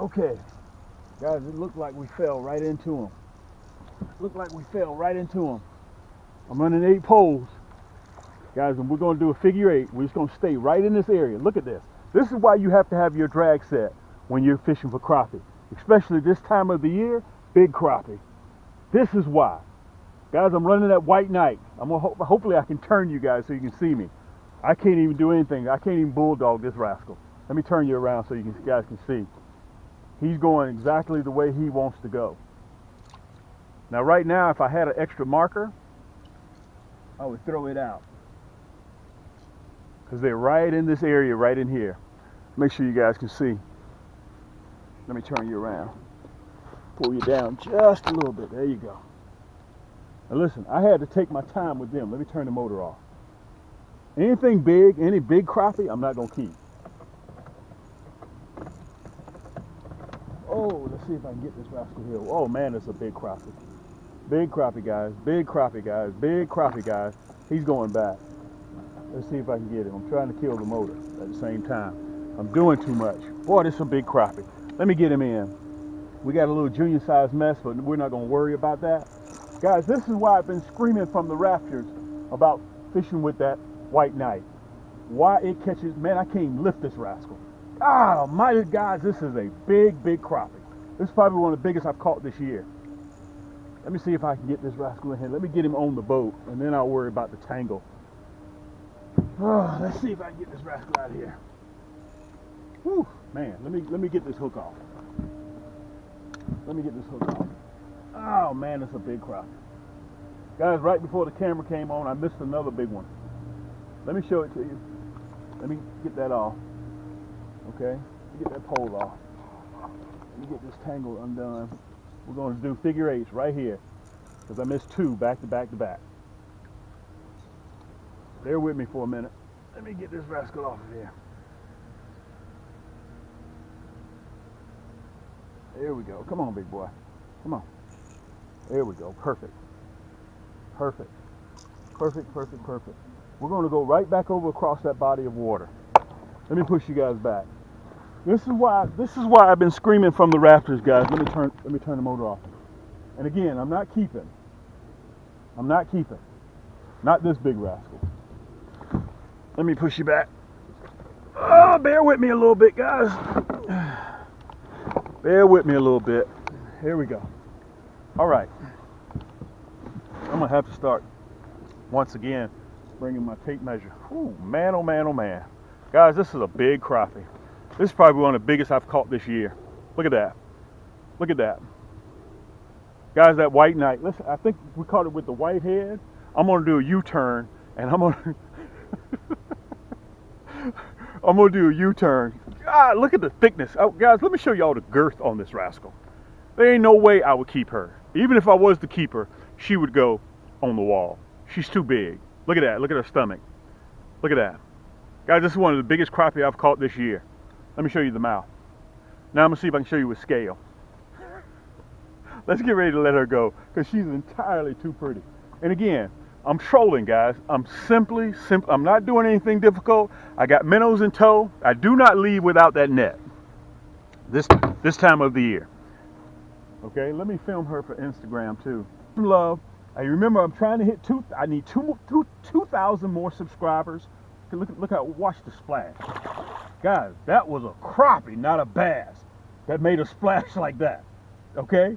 Okay, guys, it looked like we fell right into him. Looked like we fell right into him. I'm running 8 poles. Guys, and we're going to do a figure 8. We're just going to stay right in this area. Look at this. This is why you have to have your drag set when you're fishing for crappie. Especially this time of the year, big crappie. This is why. Guys, I'm running that white knight. Hopefully I can turn you guys so you can see me. I can't even do anything. I can't even bulldog this rascal. Let me turn you around so you guys can see. He's going exactly the way he wants to go. Now right now, if I had an extra marker, I would throw it out. Because they're right in this area, right in here. Make sure you guys can see. Let me turn you around. Pull you down just a little bit. There you go. Now listen, I had to take my time with them. Let me turn the motor off. Anything big, any big crappie, I'm not going to keep. Oh, let's see if I can get this rascal here. Oh man, it's a big crappie. Big crappie, guys. Big crappie, guys. Big crappie, guys. He's going back. Let's see if I can get him. I'm trying to kill the motor at the same time. I'm doing too much. Boy, this is a big crappie. Let me get him in. We got a little junior size mess, but we're not going to worry about that. Guys, this is why I've been screaming from the rafters about fishing with that white knight. Why it catches, man, I can't even lift this rascal. Ah, almighty, guys, this is a big, big crappie. This is probably one of the biggest I've caught this year. Let me see if I can get this rascal in here. Let me get him on the boat, and then I'll worry about the tangle. Oh, let's see if I can get this rascal out of here. Whew, man, let me get this hook off. Let me get this hook off. Oh man, it's a big crappie. Guys, right before the camera came on, I missed another big one. Let me show it to you. Let me get that off. Okay, get that pole off. Let me get this tangle undone. We're going to do figure 8s right here, because I missed 2 back to back to back. Bear with me for a minute. Let me get this rascal off of here. There we go. Come on, big boy. Come on. There we go. Perfect. Perfect. Perfect, perfect, perfect. We're going to go right back over across that body of water. Let me push you guys back. This is why I've been screaming from the rafters, guys. Let me turn the motor off. And again, I'm not keeping. Not this big rascal. Let me push you back. Oh, bear with me a little bit, guys. Bear with me a little bit. Here we go. All right. I'm going to have to start, once again, bringing my tape measure. Ooh, man, oh man, oh man. Guys, this is a big crappie. This is probably one of the biggest I've caught this year. Look at that. Look at that. Guys, that white knight. Listen, I think we caught it with the white head. I'm going to do a U-turn, and I'm going to... I'm going to do a U-turn. God, look at the thickness. Oh, guys, let me show y'all the girth on this rascal. There ain't no way I would keep her. Even if I was to keep her, she would go on the wall. She's too big. Look at that. Look at her stomach. Look at that. Guys, this is one of the biggest crappie I've caught this year. Let me show you the mouth. Now I'm going to see if I can show you with scale. Let's get ready to let her go, because she's entirely too pretty. And again, I'm trolling, guys. I'm not doing anything difficult. I got minnows in tow. I do not leave without that net. This time of the year. Okay, let me film her for Instagram too. Love. I remember I'm trying to hit I need 2,000 more subscribers. Look how, watch the splash. Guys, that was a crappie, not a bass, that made a splash like that. Okay?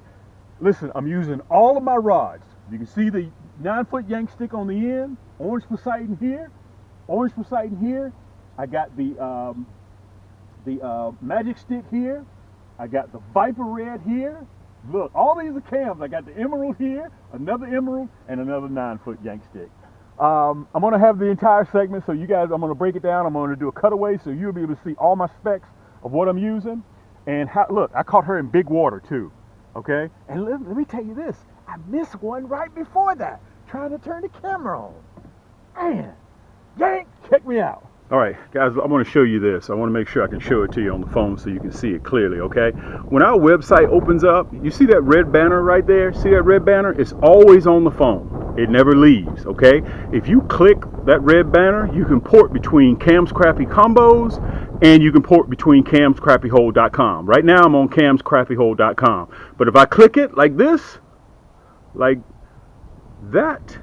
Listen, I'm using all of my rods. You can see the 9-foot yank stick on the end, orange Poseidon here, I got the magic stick here. I got the Viper red here. Look, all these are cams. I got the emerald here, another emerald, and another 9-foot yank stick. I'm going to have the entire segment, so you guys, I'm going to break it down. I'm going to do a cutaway, so you'll be able to see all my specs of what I'm using. And look, I caught her in big water too. Okay? And let me tell you this. I missed one right before that, trying to turn the camera on. Man, yank, check me out. All right, guys, I want to show you this. I want to make sure I can show it to you on the phone so you can see it clearly, okay? When our website opens up, you see that red banner right there? See that red banner? It's always on the phone. It never leaves, okay? If you click that red banner, you can port between Cam's Crappie Combos, and you can port between camscrappiehole.com. Right now I'm on camscrappiehole.com. But if I click it like this, like that,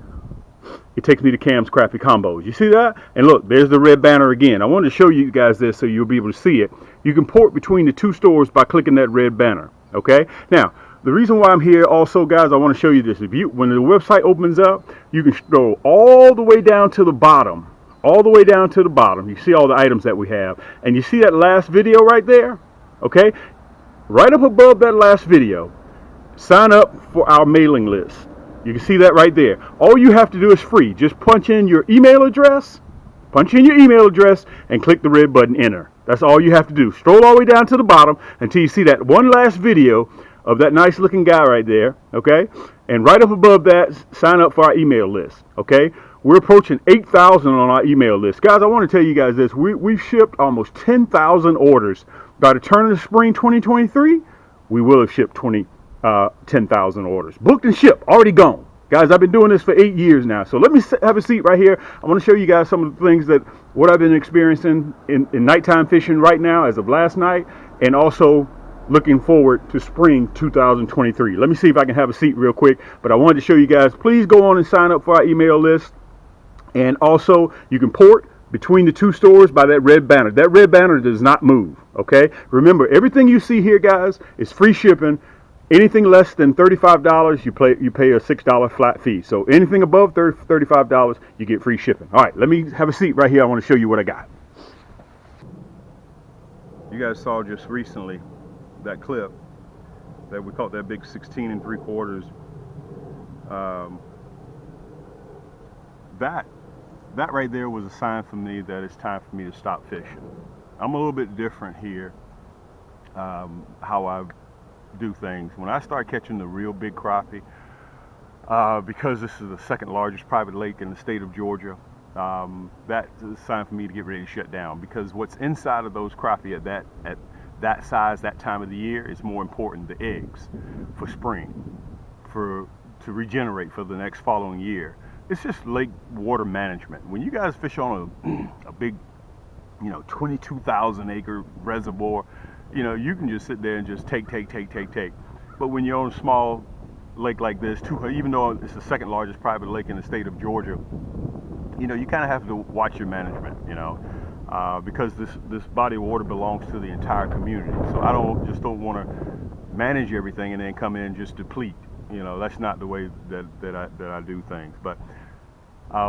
it takes me to Cam's Crappie Combos. You see that? And look, there's the red banner again. I wanted to show you guys this so you'll be able to see it. You can port between the two stores by clicking that red banner. Okay? Now, the reason why I'm here also, guys, I want to show you this. When the website opens up, you can scroll all the way down to the bottom. All the way down to the bottom. You see all the items that we have. And you see that last video right there? Okay? Right up above that last video, sign up for our mailing list. You can see that right there. All you have to do is free. Just punch in your email address. Punch in your email address and click the red button, enter. That's all you have to do. Stroll all the way down to the bottom until you see that one last video of that nice looking guy right there, okay? And right up above that, sign up for our email list, okay? We're approaching 8,000 on our email list. Guys, I want to tell you guys this. We've shipped almost 10,000 orders. By the turn of the spring 2023, we will have shipped 10,000 orders. Booked and shipped, already gone. Guys, I've been doing this for 8 years now. So let me have a seat right here. I want to show you guys some of the things what I've been experiencing in nighttime fishing right now as of last night, and also looking forward to spring 2023. Let me see if I can have a seat real quick. But I wanted to show you guys, please go on and sign up for our email list. And also, you can port between the two stores by that red banner. That red banner does not move, okay? Remember, everything you see here, guys, is free shipping. Anything less than $35, you pay a $6 flat fee. So anything above $35, you get free shipping. All right, let me have a seat right here. I want to show you what I got. You guys saw just recently that clip that we caught that big 16 3/4. That right there was a sign for me that it's time for me to stop fishing. I'm a little bit different here, how I do things. When I start catching the real big crappie, because this is the second largest private lake in the state of Georgia, that's a sign for me to get ready to shut down, because what's inside of those crappie at that size, that time of the year, is more important, the eggs, for spring, to regenerate for the next following year. It's just lake water management. When you guys fish on a big, 22,000 acre reservoir, you can just sit there and just take. But when you're on a small lake like this, even though it's the second largest private lake in the state of Georgia, you kind of have to watch your management, because this body of water belongs to the entire community. So I don't want to manage everything and then come in and just deplete. That's not the way that I do things. But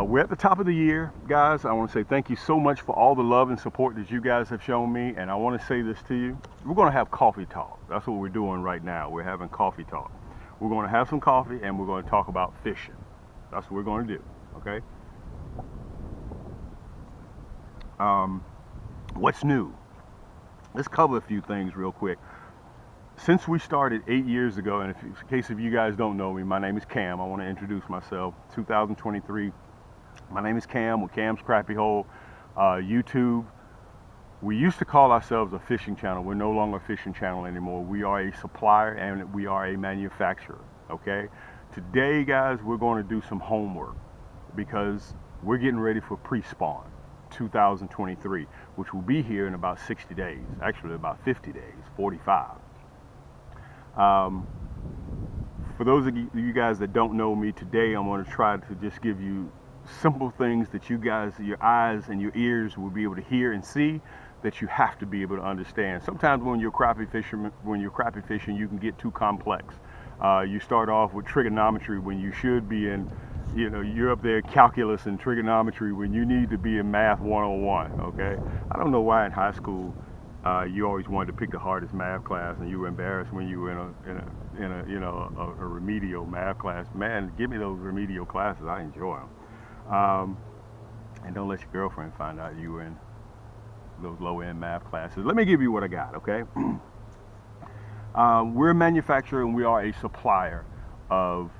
we're at the top of the year, guys. I want to say thank you so much for all the love and support that you guys have shown me. And I want to say this to you. We're going to have coffee talk. That's what we're doing right now. We're having coffee talk. We're going to have some coffee and we're going to talk about fishing. That's what we're going to do, okay? What's new? Let's cover a few things real quick. Since we started 8 years ago, and in case if you guys don't know me, my name is Cam. I want to introduce myself. 2023. My name is Cam with Cam's Crappie Hole, YouTube. We used to call ourselves a fishing channel. We're no longer a fishing channel anymore. We are a supplier and we are a manufacturer, okay? Today, guys, we're going to do some homework because we're getting ready for pre-spawn 2023, which will be here in about 60 days. Actually, about 50 days, 45. For those of you guys that don't know me, today I'm going to try to just give you simple things that you guys, your eyes and your ears will be able to hear and see, that you have to be able to understand. Sometimes when you're crappie fishing, you can get too complex. You start off with trigonometry when you should be in, you're up there calculus and trigonometry when you need to be in math 101. Okay, I don't know why in high school you always wanted to pick the hardest math class, and you were embarrassed when you were in a remedial math class. Man, give me those remedial classes. I enjoy them. And don't let your girlfriend find out you were in those low-end math classes. Let me give you what I got, okay? We're a manufacturer and we are a supplier of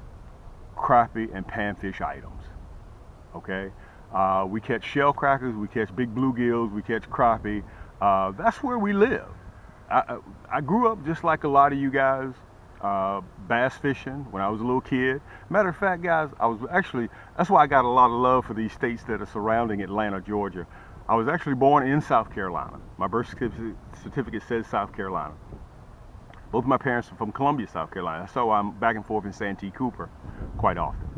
crappie and panfish items, okay? We catch shell crackers, we catch big bluegills, we catch crappie. That's where we live. I grew up just like a lot of you guys. bass fishing when I was a little kid. Matter of fact, guys, that's why I got a lot of love for these states that are surrounding Atlanta, Georgia. I was actually born in South Carolina. My birth certificate says South Carolina. Both of my parents are from Columbia, South Carolina, so I'm back and forth in Santee Cooper quite often.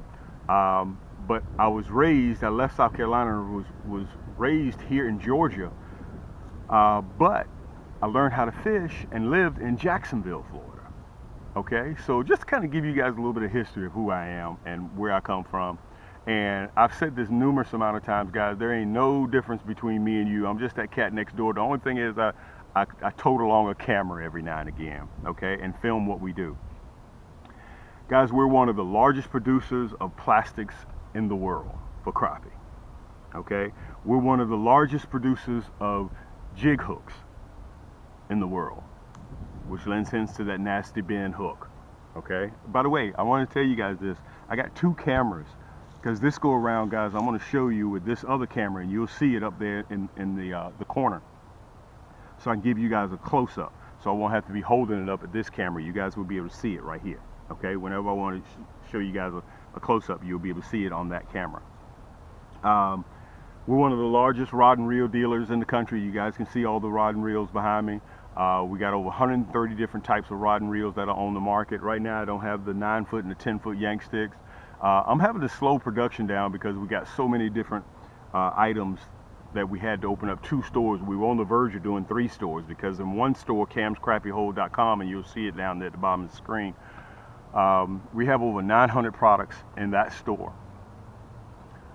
But I left South Carolina and was raised here in Georgia, but I learned how to fish and lived in Jacksonville, Florida. Okay, so just to kind of give you guys a little bit of history of who I am and where I come from. And I've said this numerous amount of times, guys, there ain't no difference between me and you. I'm just that cat next door. The only thing is I tote along a camera every now and again, okay, and film what we do. Guys, we're one of the largest producers of plastics in the world for crappie, okay? We're one of the largest producers of jig hooks in the world, which lends sense to that nasty bend hook, okay? By the way, I want to tell you guys this. I got 2 cameras, because this go around, guys, I'm going to show you with this other camera, and you'll see it up there in the corner, so I can give you guys a close-up, so I won't have to be holding it up at this camera. You guys will be able to see it right here, okay? Whenever I want to show you guys a close-up, you'll be able to see it on that camera. We're one of the largest rod and reel dealers in the country. You guys can see all the rod and reels behind me. We got over 130 different types of rod and reels that are on the market. Right now, I don't have the 9-foot and the 10-foot yank sticks. I'm having to slow production down because we got so many different items that we had to open up 2 stores. We were on the verge of doing 3 stores because in one store, camscrappyhole.com, and you'll see it down there at the bottom of the screen, we have over 900 products in that store.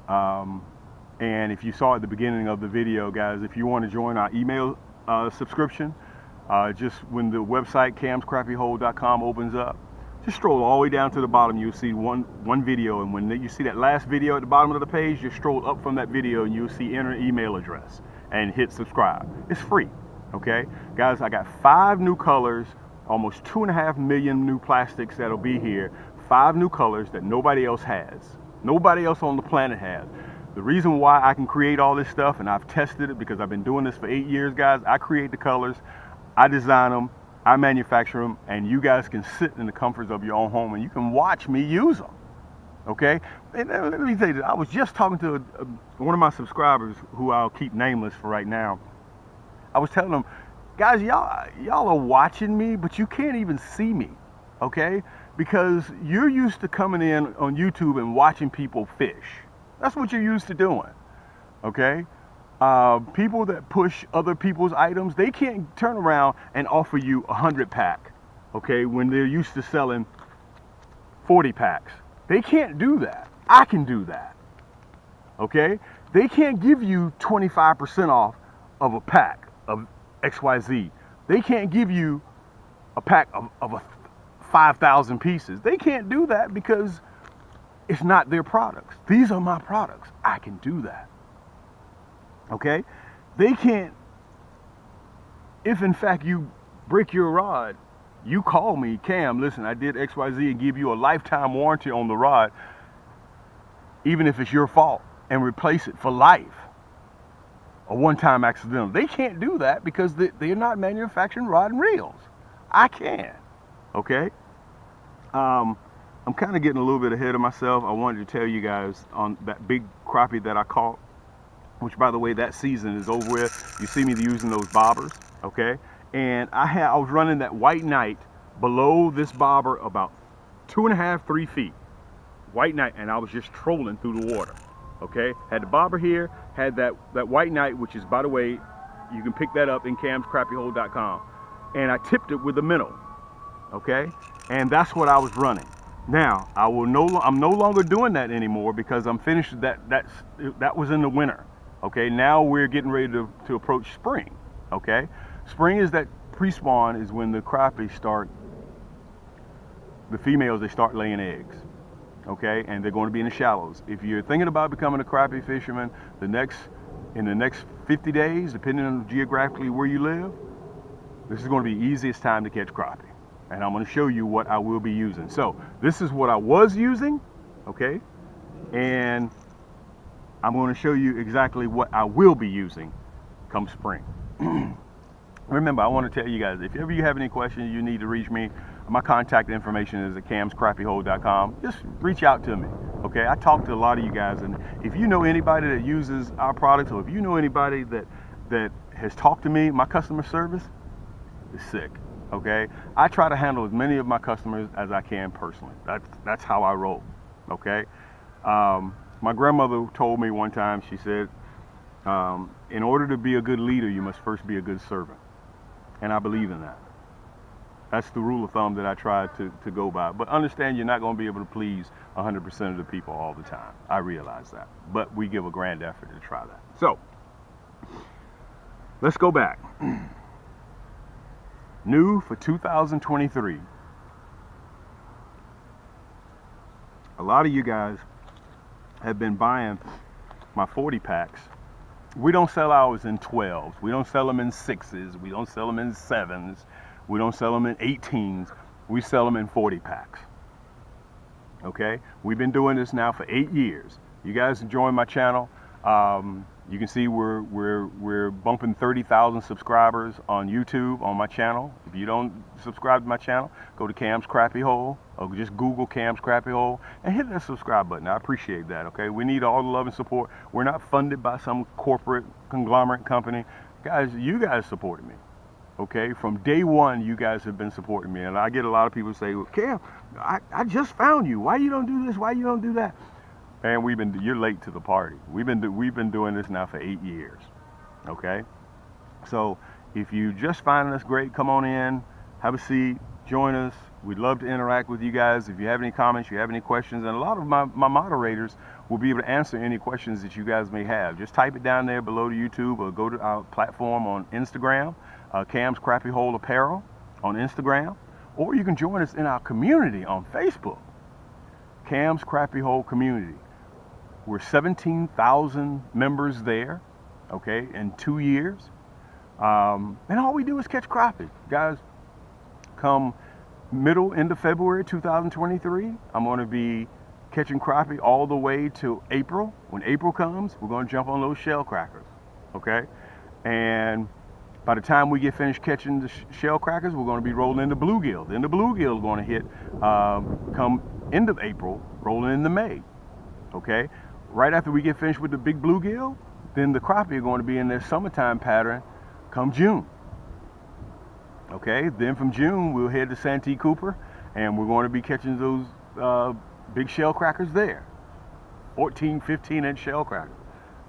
And if you saw at the beginning of the video, guys, if you want to join our email subscription, just when the website camscrappyhole.com opens up, just stroll all the way down to the bottom. You'll see one video, and when you see that last video at the bottom of the page, just stroll up from that video and you'll see enter email address and hit subscribe. It's free, okay? Guys, I got 5 new colors, almost 2.5 million new plastics that'll be here, 5 new colors that nobody else has. Nobody else on the planet has. The reason why I can create all this stuff, and I've tested it because I've been doing this for 8 years, guys, I create the colors, I design them, I manufacture them, and you guys can sit in the comforts of your own home and you can watch me use them, okay? And let me tell you this, I was just talking to one of my subscribers who I'll keep nameless for right now. I was telling them, guys, y'all are watching me, but you can't even see me, okay? Because you're used to coming in on YouTube and watching people fish. That's what you're used to doing, okay? People that push other people's items, they can't turn around and offer you a 100-pack, okay, when they're used to selling 40 packs. They can't do that. I can do that, okay? They can't give you 25% off of a pack of XYZ. They can't give you a pack of 5,000 pieces. They can't do that because it's not their products. These are my products. I can do that. Okay? They can't, if in fact you break your rod, you call me, Cam, listen, I did XYZ and give you a lifetime warranty on the rod, even if it's your fault, and replace it for life. A one-time accidental. They can't do that because they're not manufacturing rod and reels. I can. Okay? I'm kind of getting a little bit ahead of myself. I wanted to tell you guys on that big crappie that I caught, which, by the way, that season is over with. You see me using those bobbers, okay? And I was running that white knight below this bobber about 2.5, 3 feet. White knight, and I was just trolling through the water, okay? Had the bobber here, had that white knight, which is, by the way, you can pick that up in camscrappyhole.com. And I tipped it with a minnow, okay? And that's what I was running. Now, I'm no longer doing that anymore because I'm finished. That was in the winter. Okay, now we're getting ready to approach spring. Okay, spring is that pre-spawn, is when the crappie the females, they start laying eggs. Okay, and they're going to be in the shallows. If you're thinking about becoming a crappie fisherman, in the next 50 days, depending on geographically where you live, this is going to be the easiest time to catch crappie. And I'm going to show you what I will be using. So this is what I was using, okay? And I'm going to show you exactly what I will be using come spring. Remember, I want to tell you guys, if ever you have any questions, you need to reach me. My contact information is at camscrappyhole.com. Just reach out to me, okay? I talk to a lot of you guys, and if you know anybody that uses our products, or if you know anybody that has talked to me, my customer service is sick, okay? I try to handle as many of my customers as I can personally. That's how I roll, okay? My grandmother told me one time, she said, in order to be a good leader, you must first be a good servant. And I believe in that. That's the rule of thumb that I try to go by. But understand, you're not going to be able to please 100% of the people all the time. I realize that. But we give a grand effort to try that. So, let's go back. New for 2023. A lot of you guys have been buying my 40 packs. We don't sell ours in 12s. We don't sell them in 6s. We don't sell them in 7s. We don't sell them in 18s. We sell them in 40 packs. Okay? We've been doing this now for 8 years. You guys join my channel. You can see we're bumping 30,000 subscribers on YouTube on my channel. If you don't subscribe to my channel, go to Cam's Crappie Hole, or just Google Cam's Crappie Hole and hit that subscribe button. I appreciate that, okay? We need all the love and support. We're not funded by some corporate conglomerate company. Guys, you guys supported me, okay? From day one, you guys have been supporting me. And I get a lot of people say, well, Cam, I just found you. Why you don't do this? Why you don't do that? And you're late to the party. We've been doing this now for 8 years, okay? So if you just finding us, great, come on in, have a seat, join us. We'd love to interact with you guys. If you have any comments, you have any questions, and a lot of my moderators will be able to answer any questions that you guys may have. Just type it down there below to YouTube, or go to our platform on Instagram, Cam's Crappie Hole Apparel on Instagram, or you can join us in our community on Facebook, Cam's Crappie Hole Community. We're 17,000 members there, okay, in 2 years. And all we do is catch crappie. Guys, come end of February 2023, I'm going to be catching crappie all the way to April. When April comes, we're going to jump on those shell crackers, okay? And by the time we get finished catching the shell crackers, we're going to be rolling into bluegill. Then the bluegill is going to hit come end of April, rolling into May, okay? Right after we get finished with the big bluegill, then the crappie are going to be in their summertime pattern come June. Okay, then from June, we'll head to Santee Cooper, and we're going to be catching those big shell crackers there. 14, 15-inch shell crackers,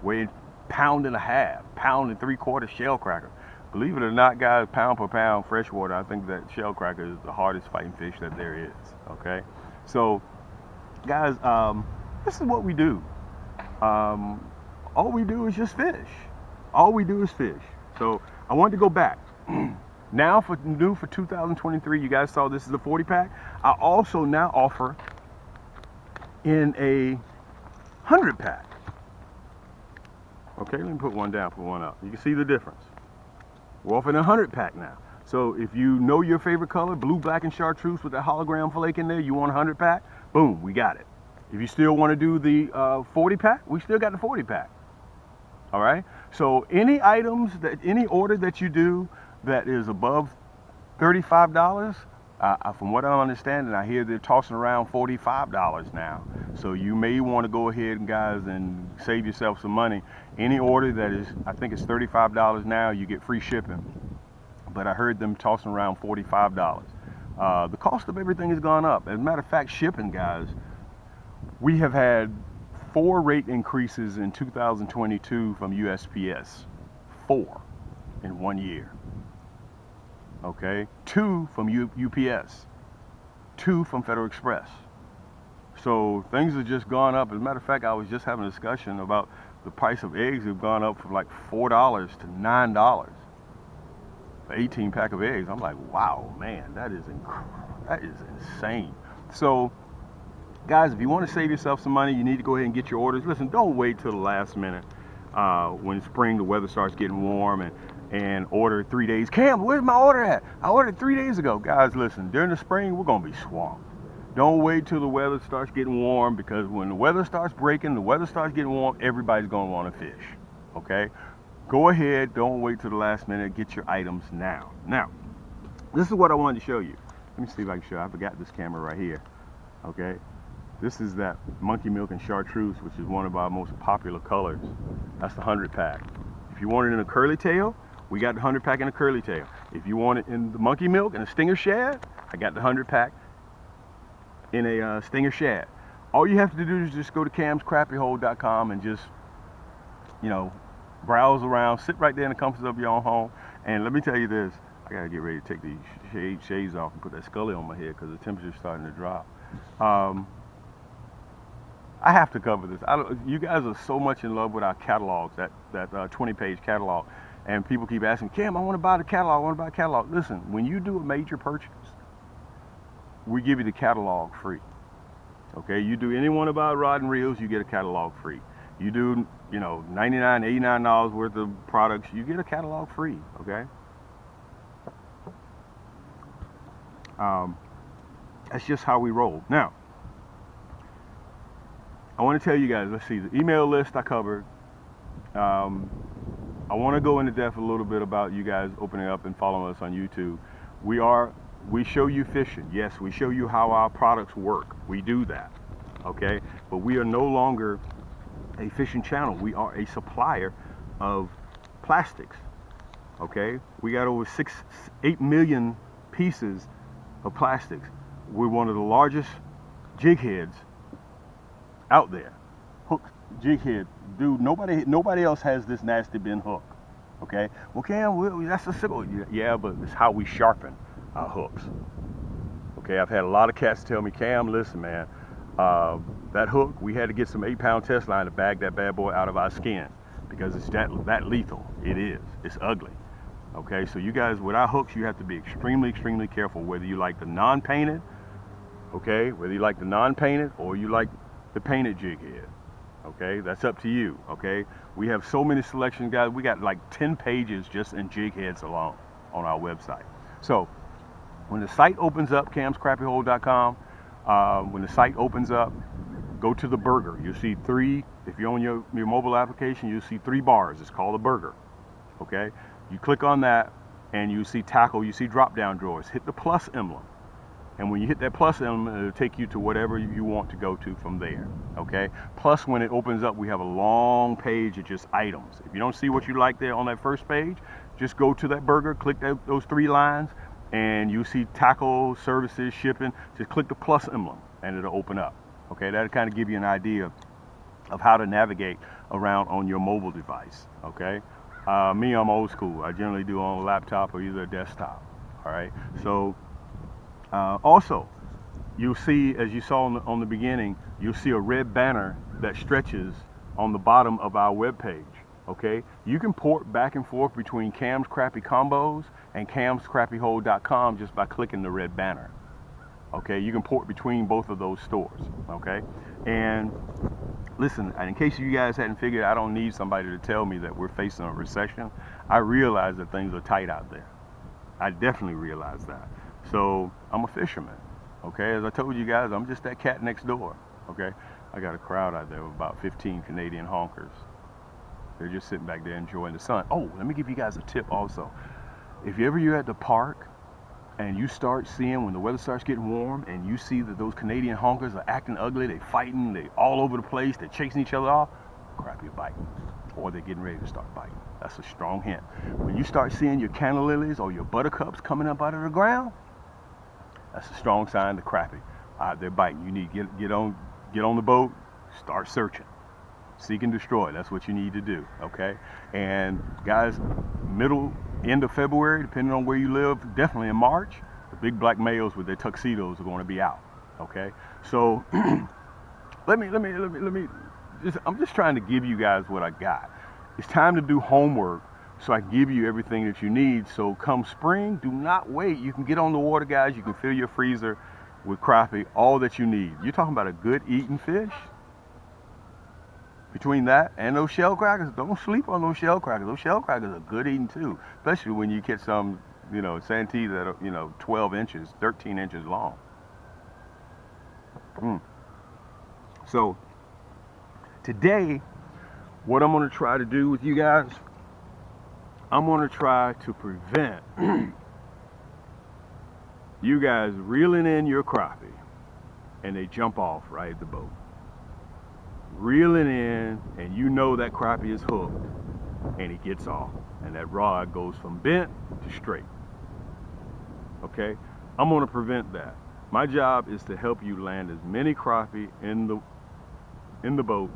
weighing pound and a half, pound and 3/4 shell cracker. Believe it or not, guys, pound per pound freshwater, I think that shell cracker is the hardest fighting fish that there is, okay? So, guys, this is what we do. All we do is just fish. All we do is fish. So I wanted to go back. Now new for 2023, you guys saw this is a 40 pack. I also now offer in a 100 pack. Okay, let me put one down, put one up. You can see the difference. We're offering a 100 pack now. So if you know your favorite color, blue, black, and chartreuse with that hologram flake in there, you want a 100 pack, boom, we got it. If you still want to do the 40 pack, we still got the 40 pack. All right. So any any order that you do that is above $35, from what I'm understanding, I hear they're tossing around $45 now. So you may want to go ahead, guys, and save yourself some money. Any order that is, I think it's $35 now, you get free shipping. But I heard them tossing around $45. The cost of everything has gone up. As a matter of fact, shipping, guys, we have had 4 rate increases in 2022 from USPS. 4 in 1 year. Okay, 2 from UPS, 2 from Federal Express. So things have just gone up. As a matter of fact, I was just having a discussion about the price of eggs have gone up from like $4 to $9 for 18 pack of eggs. I'm like, wow, man, that is insane. So, guys, if you want to save yourself some money, you need to go ahead and get your orders. Listen, don't wait till the last minute when spring, the weather starts getting warm, and order 3 days. Cam, where's my order at? I ordered 3 days ago. Guys, listen, during the spring, we're going to be swamped. Don't wait till the weather starts getting warm, because when the weather starts breaking, the weather starts getting warm, everybody's going to want to fish, okay? go ahead, don't wait till the last minute, get your items now. Now, this is what I wanted to show you. Let me see if I can show you. I forgot this camera right here. Okay, this is that monkey milk and chartreuse, which is one of our most popular colors. That's the 100 pack. If you want it in a curly tail, we got the 100 pack in a curly tail. If you want it in the monkey milk and a stinger shad, I got the 100 pack in a stinger shad. All you have to do is just go to camscrappiehole.com and just, you know, browse around, sit right there in the comfort of your own home. And let me tell you this, I gotta get ready to take these shades off and put that scully on my head because the temperature's starting to drop. I have to cover this. You guys are so much in love with our catalogs, that 20-page catalog, and people keep asking, Cam, I want to buy the catalog, I want to buy a catalog. Listen, when you do a major purchase, we give you the catalog free. Okay, you do any one of our rod and reels, you get a catalog free. You do, you know, $99, $89 worth of products, you get a catalog free. Okay. That's just how we roll. Now, I want to tell you guys, let's see, the email list I covered. I want to go into depth a little bit about you guys opening up and following us on YouTube. We show you fishing. Yes, we show you how our products work. We do that, okay? But we are no longer a fishing channel. We are a supplier of plastics, okay? We got over 8 million pieces of plastics. We're one of the largest jig heads out there. Hook jig head, dude. Nobody else has this nasty bin hook. Okay. Well, Cam, that's a sickle. Yeah, but it's how we sharpen our hooks. Okay. I've had a lot of cats tell me, Cam, listen, man, that hook, we had to get some 8-pound test line to bag that bad boy out of our skin because it's that lethal. It is. It's ugly. Okay. So you guys, with our hooks, you have to be extremely, extremely careful whether you like the non-painted. Okay. Whether you like the non-painted or you like the painted jig head. Okay, that's up to you. Okay, we have so many selections, guys. We got like 10 pages just in jig heads alone on our website. So when the site opens up, camscrappiehole.com, when the site opens up, go to the burger. You'll see 3, if you're on your mobile application, you'll see 3 bars. It's called a burger. Okay, you click on that and you see tackle, you see drop down drawers. Hit the plus emblem. And when you hit that plus emblem, it'll take you to whatever you want to go to from there, okay? Plus, when it opens up, we have a long page of just items. If you don't see what you like there on that first page, just go to that burger, click those 3 lines, and you see tackle, services, shipping. Just click the plus emblem, and it'll open up, okay? That'll kind of give you an idea of how to navigate around on your mobile device, okay? Me, I'm old school. I generally do on a laptop or either a desktop, all right? So, also, you'll see, as you saw on the beginning, you'll see a red banner that stretches on the bottom of our webpage. Okay, you can port back and forth between Cam's Crappie Combos and camscrappiehole.com just by clicking the red banner. Okay, you can port between both of those stores. Okay, and listen, in case you guys hadn't figured, I don't need somebody to tell me that we're facing a recession. I realize that things are tight out there. I definitely realize that. So I'm a fisherman, okay? As I told you guys, I'm just that cat next door, okay? I got a crowd out there of about 15 Canadian honkers. They're just sitting back there enjoying the sun. Oh, let me give you guys a tip also. If you're at the park and you start seeing, when the weather starts getting warm and you see that those Canadian honkers are acting ugly, they fighting, they all over the place, they're chasing each other off, crappie are biting. Or they're getting ready to start biting. That's a strong hint. When you start seeing your canna lilies or your buttercups coming up out of the ground, that's a strong sign the crappie. They're biting. You need to get on the boat, start searching. Seek and destroy. That's what you need to do, okay? And guys, end of February, depending on where you live, definitely in March, the big black males with their tuxedos are going to be out, okay? So I'm just trying to give you guys what I got. It's time to do homework so I can give you everything that you need. So come spring, do not wait. You can get on the water, guys. You can fill your freezer with crappie, all that you need. You're talking about a good eating fish. Between that and those shell crackers, don't sleep on those shell crackers. Those shell crackers are good eating too, especially when you get some, santee that are, 12 inches, 13 inches long. So today, what I'm going to try to do with you guys I'm gonna try to prevent you guys reeling in your crappie and they jump off right at the boat. Reeling in, and you know that crappie is hooked, and he gets off, and that rod goes from bent to straight. Okay, I'm gonna prevent that. My job is to help you land as many crappie in the boat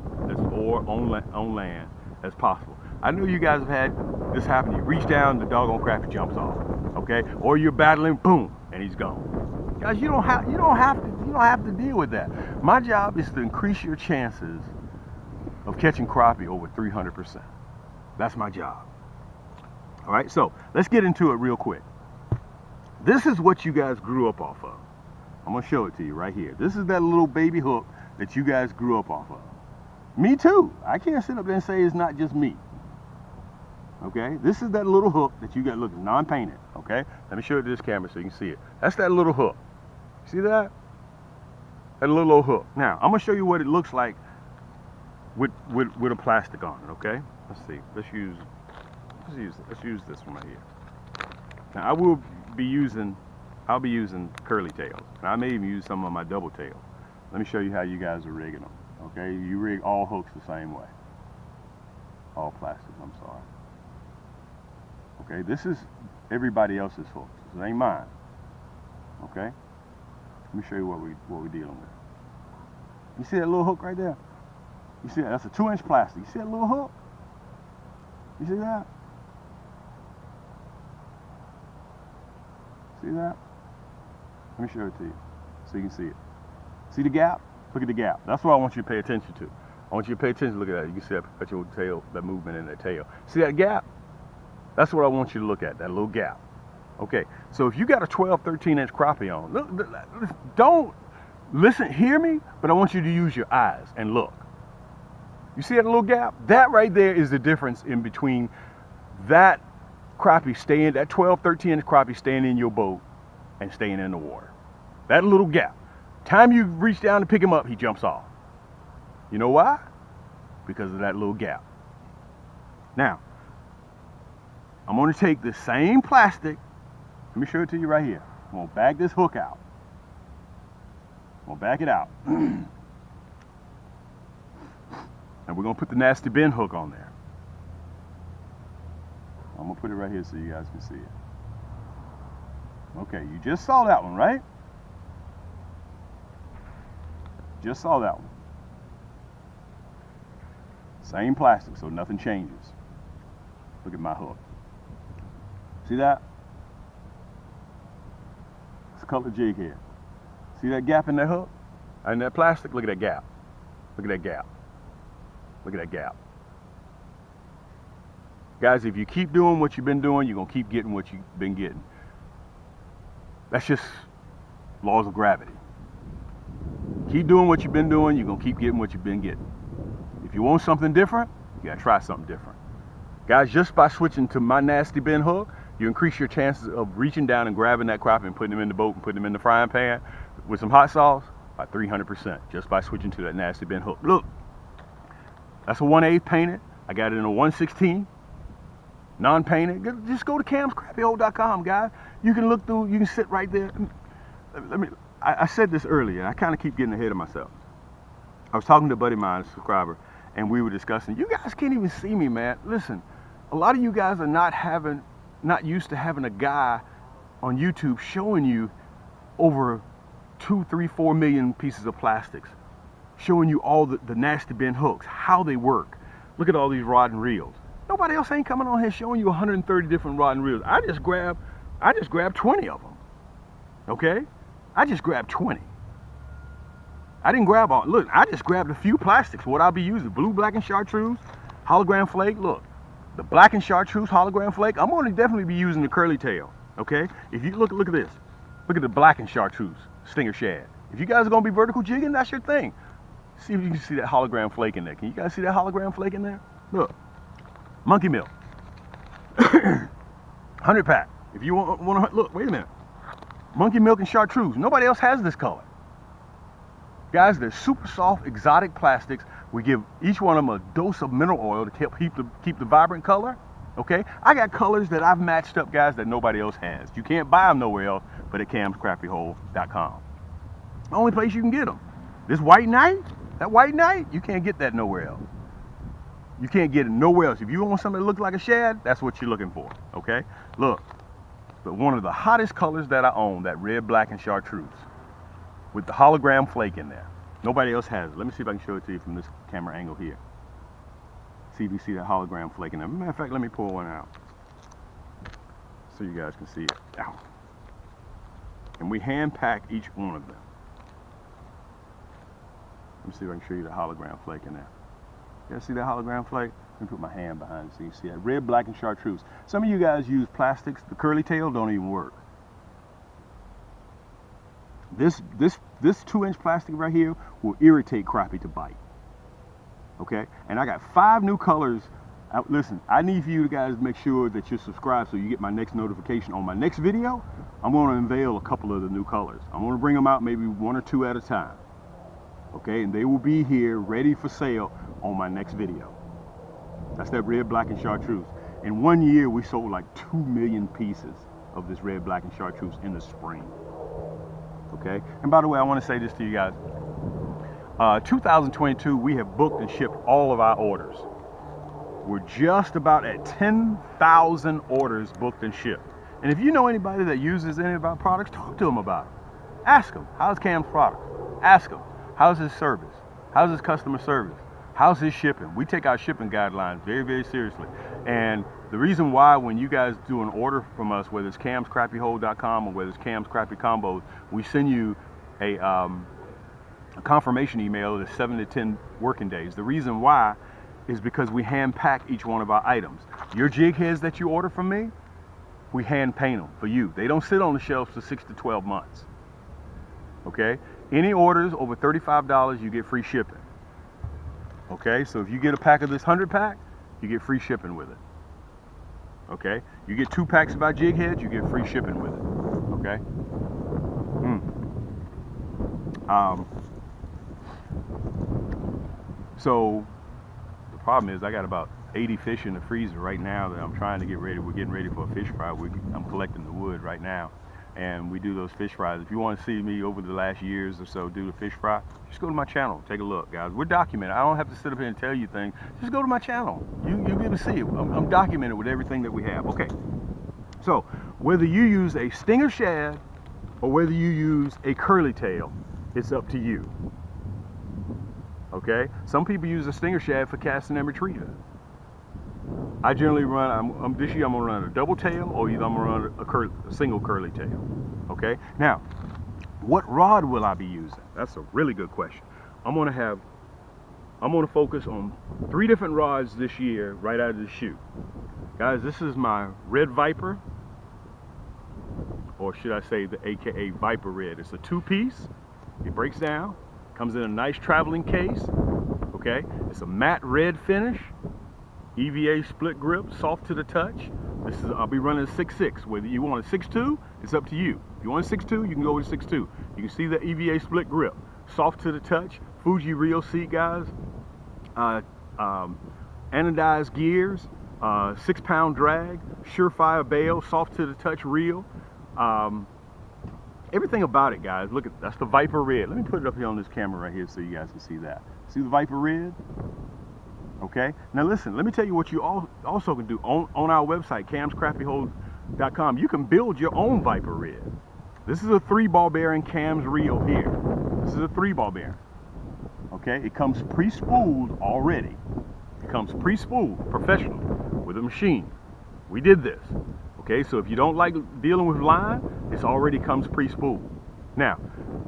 or on land as possible. I know you guys have had this happen. You reach down, the doggone crappie jumps off. Okay, or you're battling, boom, and he's gone. Guys, you don't have to deal with that. My job is to increase your chances of catching crappie over 300%. That's my job. All right, so let's get into it real quick. This is what you guys grew up off of. I'm gonna show it to you right here. This is that little baby hook that you guys grew up off of. Me too. I can't sit up there and say it's not just me. Okay, this is that little hook that you got. Look, non-painted. Okay, let me show it to this camera so you can see it. That's that little hook. See that? That little old hook. Now I'm gonna show you what it looks like with a plastic on it. Okay, let's see. Let's use this one right here. Now I'll be using curly tails, and I may even use some of my double tails. Let me show you how you guys are rigging them. Okay, you rig all hooks the same way. All plastics. I'm sorry. Okay, this is everybody else's hooks. This ain't mine. Okay, let me show you what we're dealing with. You see that little hook right there? You see that? That's a 2-inch plastic. You see that little hook? You see that? See that? Let me show it to you so you can see it. See the gap? Look at the gap. That's what I want you to pay attention to. I want you to pay attention. Look at that. You can see that your tail, that movement in the tail. See that gap? That's what I want you to look at, that little gap. Okay, so if you got a 12, 13-inch crappie on, don't listen, hear me, but I want you to use your eyes and look. You see that little gap? That right there is the difference in between that crappie staying, that 12, 13-inch crappie staying in your boat and staying in the water. That little gap. Time you reach down to pick him up, he jumps off. You know why? Because of that little gap. Now, I'm going to take the same plastic. Let me show it to you right here. I'm going to back this hook out. I'm going to back it out. And we're going to put the nasty bend hook on there. I'm going to put it right here so you guys can see it. Okay, you just saw that one, right? Just saw that one. Same plastic, so nothing changes. Look at my hook. See that? It's a colored jig head. See that gap in that hook? And that plastic? Look at that gap. Look at that gap. Look at that gap. Guys, if you keep doing what you've been doing, you're going to keep getting what you've been getting. That's just laws of gravity. Keep doing what you've been doing, you're going to keep getting what you've been getting. If you want something different, you got to try something different. Guys, just by switching to my nasty bend hook, you increase your chances of reaching down and grabbing that crappie and putting them in the boat and putting them in the frying pan with some hot sauce by 300% just by switching to that nasty bend hook. Look, that's a 1/8 painted. I got it in a 1/16 non-painted. Just go to camscrappyhole.com, guys. You can look through, you can sit right there. I said this earlier. I kind of keep getting ahead of myself. I was talking to a buddy of mine, a subscriber, and we were discussing, you guys can't even see me, man. Listen, a lot of you guys are not used to having a guy on YouTube showing you over 2, 3, 4 million pieces of plastics, showing you all the nasty bend hooks, how they work. Look at all these rod and reels. Nobody else ain't coming on here showing you 130 different rod and reels. I just grabbed 20 of them. Okay? I just grabbed 20. I didn't grab all. Look, I just grabbed a few plastics. What I'll be using: blue, black, and chartreuse, hologram flake. Look, the black and chartreuse hologram flake. I'm going to definitely be using the curly tail. Okay? If you look at this. Look at the black and chartreuse stinger shad. If you guys are going to be vertical jigging, that's your thing. See if you can see that hologram flake in there. Can you guys see that hologram flake in there? Look, monkey milk, 100 pack. If you want to look, wait a minute. Monkey milk and chartreuse. Nobody else has this color. Guys, they're super soft, exotic plastics. We give each one of them a dose of mineral oil to help keep the vibrant color. Okay, I got colors that I've matched up, guys, that nobody else has. You can't buy them nowhere else but at camscrappyhole.com. The only place you can get them. This white knight, that white knight, you can't get that nowhere else. You can't get it nowhere else. If you want something that looks like a shad, that's what you're looking for. Okay, look, but one of the hottest colors that I own, that red, black, and chartreuse, with the hologram flake in there. Nobody else has it. Let me see if I can show it to you from this camera angle here. See if you see that hologram flake in there. Matter of fact, let me pull one out so you guys can see it. Ow. And we hand pack each one of them. Let me see if I can show you the hologram flake in there. You guys see that hologram flake? Let me put my hand behind it so you can see that. Red, black, and chartreuse. Some of you guys use plastics. The curly tail don't even work. This 2-inch plastic right here will irritate crappie to bite. Okay, and I got 5 new colors. Listen, I need for you guys to make sure that you're subscribed so you get my next notification. On my next video, I'm going to unveil a couple of the new colors. I'm going to bring them out maybe 1 or 2 at a time. Okay, and they will be here ready for sale on my next video. That's that red, black, and chartreuse. In 1 year, we sold like 2 million pieces of this red, black, and chartreuse in the spring. Okay, and by the way, I want to say this to you guys. 2022, we have booked and shipped all of our orders. We're just about at 10,000 orders booked and shipped. And if you know anybody that uses any of our products, talk to them about it. Ask them, how's Cam's product? Ask them, how's his service? How's his customer service? How's his shipping? We take our shipping guidelines very, very seriously. And the reason why when you guys do an order from us, whether it's camscrappyhole.com or whether it's Cam's Crappie Combos, we send you a confirmation email that's 7 to 10 working days. The reason why is because we hand pack each one of our items. Your jig heads that you order from me, we hand paint them for you. They don't sit on the shelves for 6 to 12 months. Okay? Any orders over $35, you get free shipping. Okay? So if you get a pack of this 100 pack, you get free shipping with it. Okay? You get 2 packs of our jig heads, you get free shipping with it. Okay? So the problem is I got about 80 fish in the freezer right now that I'm trying to get ready. We're getting ready for a fish fry. I'm collecting the wood right now, and we do those fish fries. If you want to see me over the last years or so do the fish fry, just go to my channel. Take a look, guys. We're documented. I don't have to sit up here and tell you things. Just go to my channel. You'll be able to see it. I'm documented with everything that we have. Okay. So whether you use a stinger shad or whether you use a curly tail, it's up to you. Okay, some people use a stinger shad for casting and retrieving. I generally run, this year I'm gonna run a double tail or either I'm gonna run a single curly tail. Okay, now, what rod will I be using? That's a really good question. I'm gonna focus on 3 different rods this year right out of the chute. Guys, this is my Red Viper, or should I say the AKA Viper Red. It's a 2-piece, it breaks down. Comes in a nice traveling case, okay? It's a matte red finish, EVA split grip, soft to the touch. I'll be running a 6.6. Whether you want a 6.2, it's up to you. If you want a 6.2, you can go with a 6.2. You can see the EVA split grip, soft to the touch, Fuji Rio seat, guys, anodized gears, 6-pound drag, surefire bail, soft to the touch reel. Everything about it, guys. Look at that's the Viper Red. Let me put it up here on this camera right here so you guys can see that. See the Viper Red? Okay. Now listen, let me tell you what you also can do on our website, camscrappyhole.com. You can build your own Viper Red. This is a 3-ball bearing Cam's reel here. This is a 3-ball bearing. Okay. It comes pre-spooled already. It comes pre-spooled, professional, with a machine. We did this. Okay, so if you don't like dealing with line, it already comes pre-spooled. Now,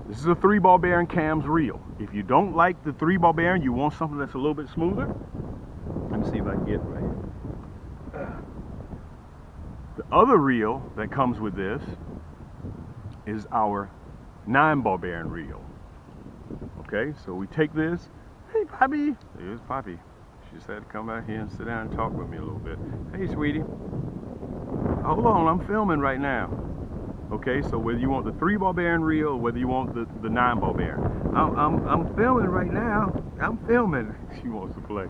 this is a 3-ball bearing Cam's reel. If you don't like the 3-ball bearing, you want something that's a little bit smoother. Let me see if I can get it right here. The other reel that comes with this is our 9-ball bearing reel. Okay, so we take this. Hey, Poppy. There's Poppy. She just had to come out here and sit down and talk with me a little bit. Hey, sweetie. Hold on, I'm filming right now. Okay, so whether you want the 3-ball bearing reel or whether you want the 9-ball bearing, I'm filming right now. I'm filming. She wants to play.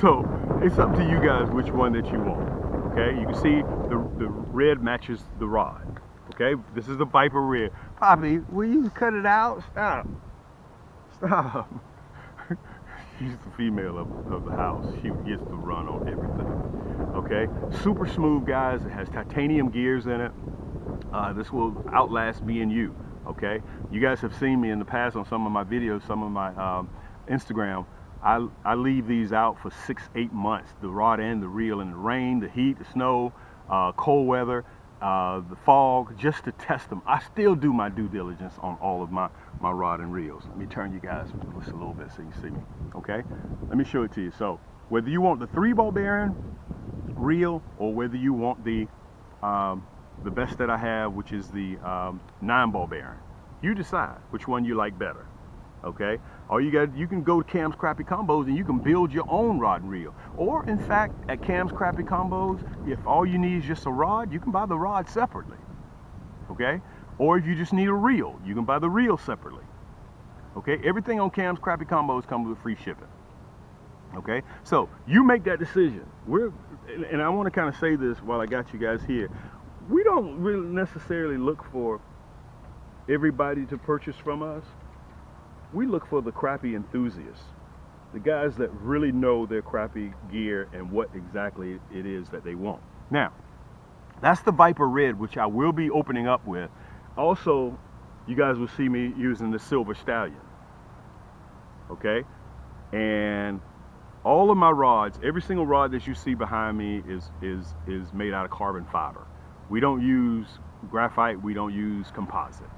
So It's up to you guys which one that you want. Okay, you can see the red matches the rod. Okay, this is the Viper red. Poppy, will you cut it out? Stop. Stop. She's the female of the house. She gets to run on everything. Okay, super smooth, guys. It has titanium gears in it. This will outlast me and you. Okay, you guys have seen me in the past on some of my videos, some of my Instagram. I leave these out for 6-8 months, the rod and the reel, in the rain, the heat, the snow, cold weather, the fog, just to test them. I still do my due diligence on all of my rod and reels. Let me turn you guys just a little bit so you can see me. Okay, let me show it to you. So whether you want the 3-ball bearing reel or whether you want the best that I have, which is the 9-ball bearing, you decide which one you like better. Okay, you can go to Cam's Crappie Combos and you can build your own rod and reel. Or in fact, at Cam's Crappie Combos, if all you need is just a rod, you can buy the rod separately. Okay, or if you just need a reel, you can buy the reel separately. Okay, everything on Cam's Crappie Combos comes with free shipping. Okay, so you make that decision. And I want to kind of say this while I got you guys here. We don't really necessarily look for everybody to purchase from us. We look for the crappie enthusiasts, the guys that really know their crappie gear and what exactly it is that they want. Now, that's the Viper Red, which I will be opening up with. Also, you guys will see me using the Silver Stallion. Okay, and all of my rods, every single rod that you see behind me is made out of carbon fiber. We don't use graphite, we don't use composite.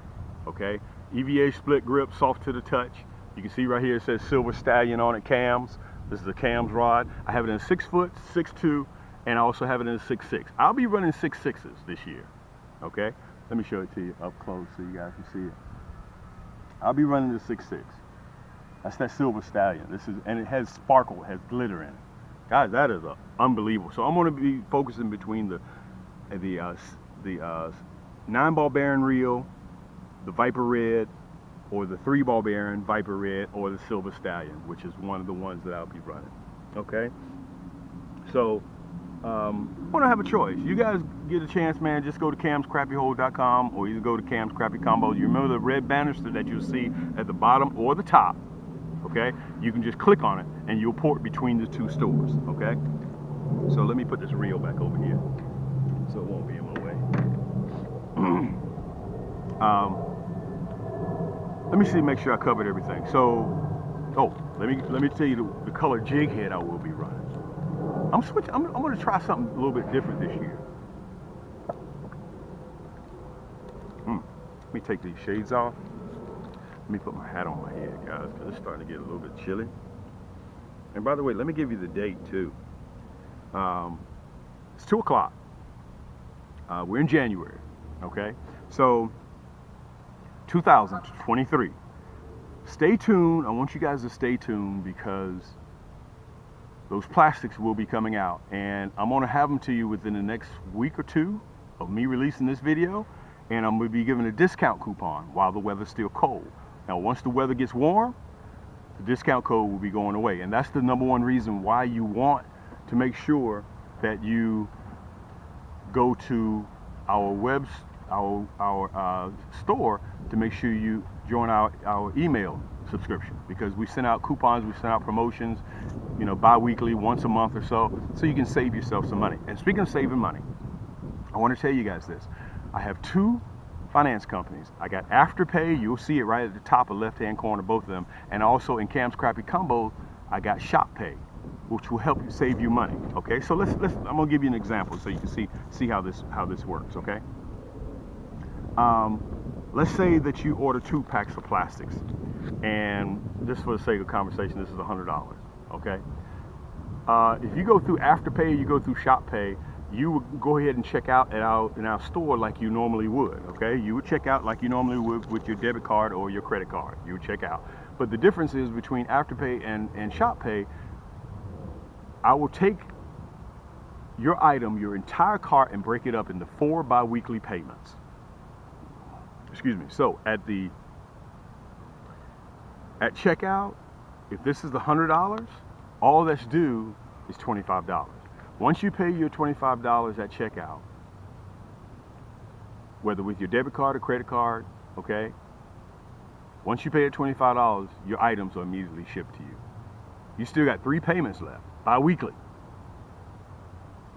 Okay, EVA split grip, soft to the touch. You can see right here it says Silver Stallion on it, Cams. This is a Cams rod. I have it in 6 foot, 6'2", and I also have it in 6'6". I'll be running 6'6" this year. Okay, let me show it to you up close so you guys can see it. I'll be running the 6'6". That's that Silver Stallion. And it has sparkle, it has glitter in it. Guys, that is unbelievable. So I'm going to be focusing between the 9-ball bearing reel, the Viper Red, or the 3-ball bearing Viper Red, or the Silver Stallion, which is one of the ones that I'll be running. Okay, so I want to have a choice. You guys get a chance, man, just go to camscrappiehole.com or either go to Cam's Crappie Combos. You remember the red banister that you'll see at the bottom or the top? Okay, you can just click on it and you'll port between the two stores. Okay, so let me put this reel back over here so it won't be in my way. Let me see, make sure I covered everything. So, let me tell you the color jig head I will be running. I'm going to try something a little bit different this year. Let me take these shades off. Let me put my hat on my head, guys, because it's starting to get a little bit chilly. And by the way, let me give you the date too. It's 2 o'clock. We're in January. Okay, so 2023. Stay tuned. I want you guys to stay tuned because those plastics will be coming out, and I'm going to have them to you within the next week or two of me releasing this video, and I'm going to be giving a discount coupon while the weather's still cold. Now, once the weather gets warm, the discount code will be going away, and that's the #1 reason why you want to make sure that you go to our store to make sure you join our email subscription, because we send out coupons, we send out promotions, you know, bi-weekly, once a month or so you can save yourself some money. And speaking of saving money, I want to tell you guys this. I have 2 finance companies. I got Afterpay, you'll see it right at the top of the left-hand corner, both of them, and also in Cam's Crappie Combo, I got ShopPay, which will help you save you money. Okay, so I'm gonna give you an example so you can see how this works. Okay, let's say that you order 2 packs of plastics, and just for the sake of conversation, this is $100. Okay, if you go through Afterpay, you go through ShopPay, you would go ahead and check out in our store like you normally would. Okay, you would check out like you normally would with your debit card or your credit card. You would check out, but the difference is between Afterpay and ShopPay, I will take your item, your entire cart, and break it up into 4 bi-weekly payments. Excuse me. So at checkout, if this is the $100, all that's due is $25. Once you pay your $25 at checkout, whether with your debit card or credit card, okay? Once you pay the $25, your items are immediately shipped to you. You still got 3 payments left, bi-weekly.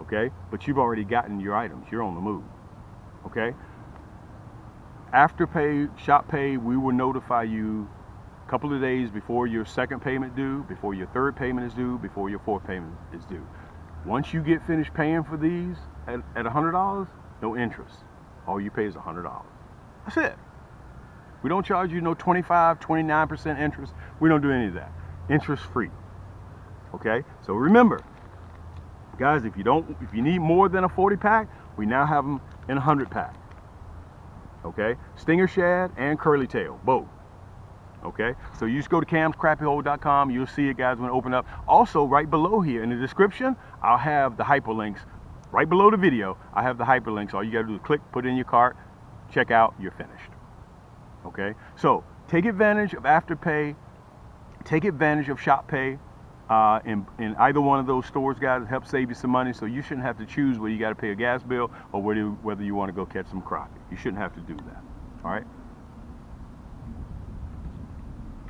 Okay? But you've already gotten your items. You're on the move. Okay? After pay, shop pay, we will notify you a couple of days before your second payment due, before your third payment is due, before your fourth payment is due. Once you get finished paying for these at $100, no interest. All you pay is $100. That's it. We don't charge you no 25, 29% interest. We don't do any of that. Interest free. Okay? So remember, guys, if you need more than a 40 pack, we now have them in a 100 pack. Okay? Stinger shad and curly tail, both. Okay? So you just go to camscrappyhole.com. You'll see it, guys, when it open up. Also, right below here in the description, I'll have the hyperlinks. Right below the video, I have the hyperlinks. All you got to do is click, put it in your cart, check out, you're finished. Okay? So take advantage of Afterpay. Take advantage of Shop Pay. In either one of those stores, guys, it helps save you some money, so you shouldn't have to choose whether you got to pay a gas bill or whether you want to go catch some crappie. You shouldn't have to do that. All right?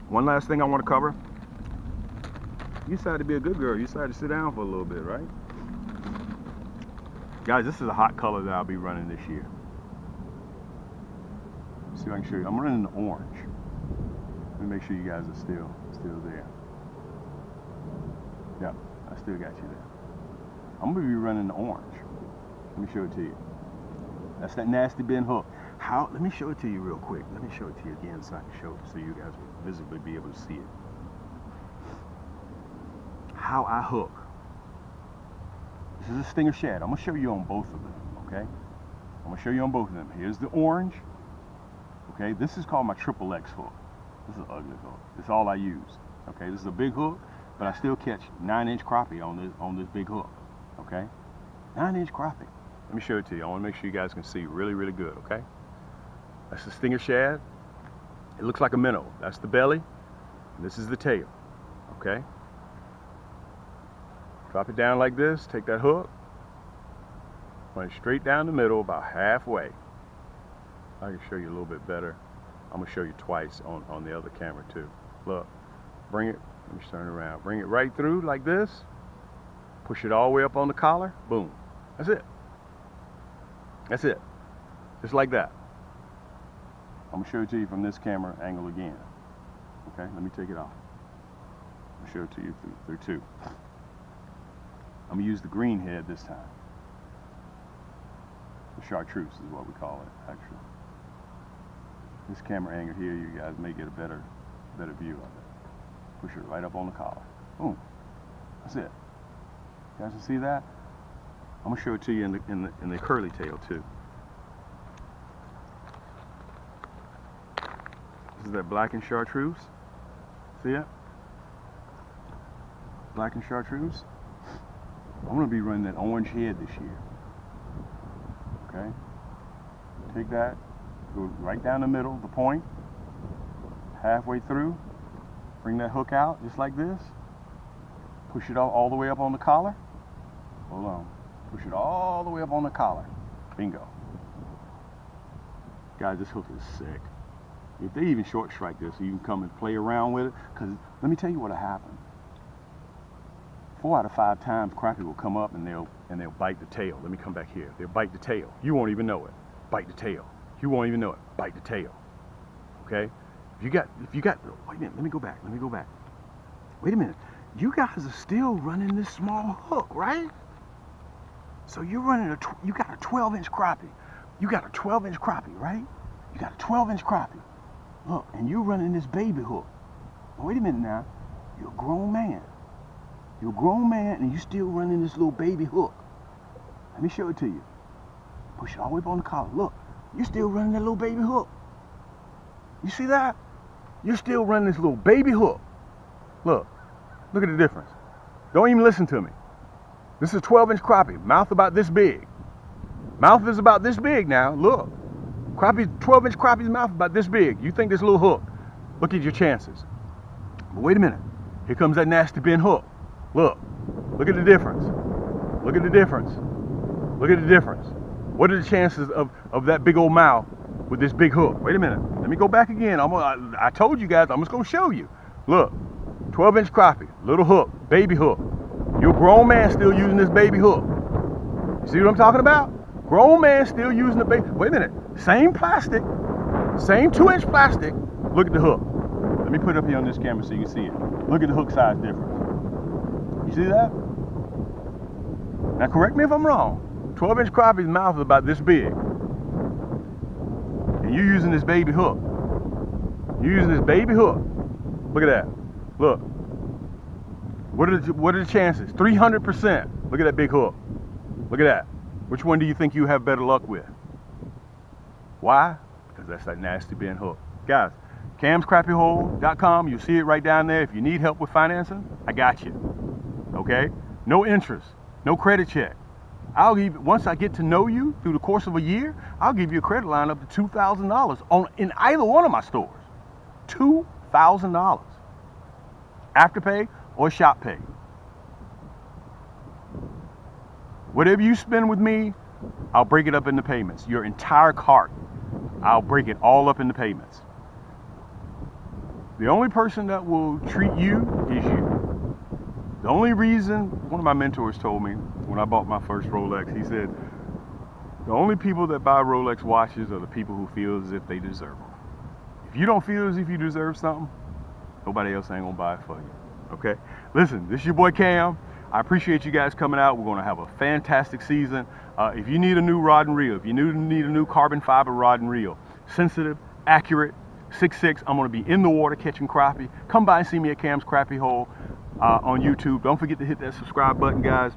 One last thing I want to cover. You decided to be a good girl. You decided to sit down for a little bit, right? Guys, this is a hot color that I'll be running this year. Let's see if I can show you. I'm running the orange. Let me make sure you guys are still there. Yeah, I still got you there. I'm gonna be running the orange. Let me show it to you. That's that nasty bend hook. Let me show it to you real quick. Let me show it to you again so I can show it so you guys will visibly be able to see it. How I hook. This is a Stinger shad. I'm gonna show you on both of them, okay? I'm gonna show you on both of them. Here's the orange. Okay, this is called my triple X hook. This is an ugly hook. It's all I use. Okay, this is a big hook, but I still catch 9-inch crappie on this big hook. Okay, 9-inch crappie. Let me show it to you. I want to make sure you guys can see really, really good. Okay, that's the Stinger shad. It looks like a minnow. That's the belly, and this is the tail. Okay, drop it down like this. Take that hook, run it straight down the middle, about halfway. I can show you a little bit better. I'm gonna show you twice on the other camera too. Look, bring it. Let me turn it around. Bring it right through like this. Push it all the way up on the collar. Boom. That's it. That's it. Just like that. I'm gonna show it to you from this camera angle again. Okay, let me take it off. I'll show it to you through two. I'm gonna use the green head this time. The Chartreuse is what we call it, actually. This camera angle here, you guys may get a better view of it. Push it right up on the collar. Boom. That's it. You guys can see that? I'm gonna show it to you in the curly tail too. This is that black and Chartreuse. See it? Black and Chartreuse. I'm gonna be running that orange head this year. Okay? Take that, go right down the middle, the point, halfway through, bring that hook out just like this, push it all the way up on the collar. Hold on. Push it all the way up on the collar. Bingo. Guys, this hook is sick. If they even short strike this, you can come and play around with it, because let me tell you what'll happen. 4 out of 5 times crappie will come up and they'll bite the tail. Let me come back here. They'll bite the tail. You won't even know it. Bite the tail. You won't even know it. Bite the tail. Okay? If you got, wait a minute, let me go back. Wait a minute. You guys are still running this small hook, right? So you're running you got a 12-inch crappie. You got a 12-inch crappie, right? You got a 12-inch crappie. Look, and you're running this baby hook. Wait a minute now. You're a grown man. You're a grown man and you still running this little baby hook. Let me show it to you. Push it all the way up on the collar. Look, you're still running that little baby hook. You see that? You're still running this little baby hook. Look at the difference. Don't even listen to me. This is a 12-inch crappie, mouth about this big. Mouth is about this big now, look. Crappie, 12-inch crappie's mouth about this big. You think this little hook, look at your chances. But wait a minute, here comes that nasty bend hook. Look, Look at the difference. Look at the difference. Look at the difference. What are the chances of that big old mouth with this big hook? Wait a minute. Let me go back again. I told you guys, I'm just going to show you. Look, 12-inch crappie, little hook, baby hook. You're a grown man still using this baby hook. You see what I'm talking about? Grown man still using the baby. Wait a minute. Same plastic, same 2-inch plastic. Look at the hook. Let me put it up here on this camera so you can see it. Look at the hook size difference. You see that? Now correct me if I'm wrong. 12-inch crappie's mouth is about this big. And you're using this baby hook. You're using this baby hook. Look at that. Look. What are the chances? 300%. Look at that big hook. Look at that. Which one do you think you have better luck with? Why? Because that's that nasty bent hook. Guys, camscrappyhole.com. You see it right down there. If you need help with financing, I got you. Okay? No interest. No credit check. Once I get to know you through the course of a year, I'll give you a credit line up to $2,000 in either one of my stores. $2,000. Afterpay or shop pay. Whatever you spend with me, I'll break it up into payments. Your entire cart, I'll break it all up into payments. The only person that will treat you is you. The only reason, one of my mentors told me when I bought my first Rolex, he said, the only people that buy Rolex watches are the people who feel as if they deserve them. If you don't feel as if you deserve something, nobody else ain't gonna buy it for you, okay? Listen, this is your boy Cam. I appreciate you guys coming out. We're gonna have a fantastic season. If you need a new rod and reel, if you need a new carbon fiber rod and reel, sensitive, accurate, 6'6", I'm gonna be in the water catching crappie. Come by and see me at Cam's Crappie Hole on YouTube. Don't forget to hit that subscribe button, guys.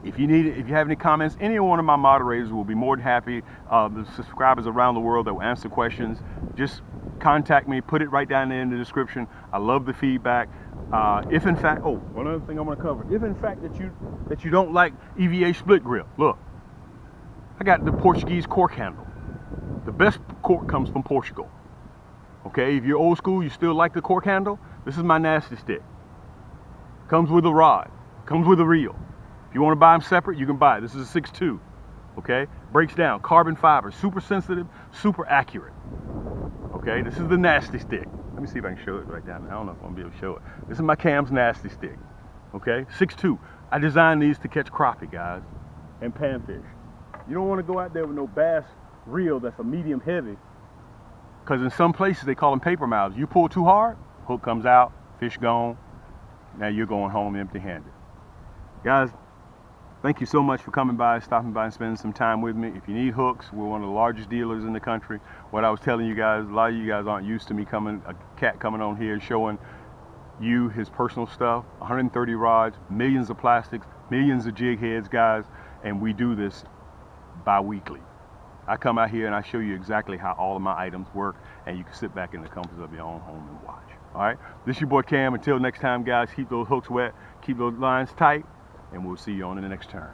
If you have any comments, any one of my moderators will be more than happy. The subscribers around the world that will answer questions, just contact me, put it right down there in the description. I love the feedback. If in fact, one other thing I want to cover. If in fact that you don't like EVA split grip, look, I got the Portuguese cork handle. The best cork comes from Portugal. Okay, if you're old school, you still like the cork handle, this is my nasty stick. Comes with a rod, comes with a reel. If you want to buy them separate, you can buy it. This is a 6'2", okay? Breaks down, carbon fiber, super sensitive, super accurate. Okay, this is the nasty stick. Let me see if I can show it right down there. I don't know if I'm gonna be able to show it. This is my Cam's nasty stick, okay? 6'2". I designed these to catch crappie, guys, and panfish. You don't want to go out there with no bass reel that's a medium heavy, because in some places they call them paper mouths. You pull too hard, hook comes out, fish gone. Now you're going home empty-handed. Guys, thank you so much for coming by, stopping by and spending some time with me. If you need hooks, we're one of the largest dealers in the country. What I was telling you guys, a lot of you guys aren't used to me a cat coming on here showing you his personal stuff. 130 rods, millions of plastics, millions of jig heads, guys, and we do this bi-weekly. I come out here and I show you exactly how all of my items work, and you can sit back in the comfort of your own home and watch. All right, this is your boy Cam. Until next time, guys, keep those hooks wet, keep those lines tight, and we'll see you on in the next turn.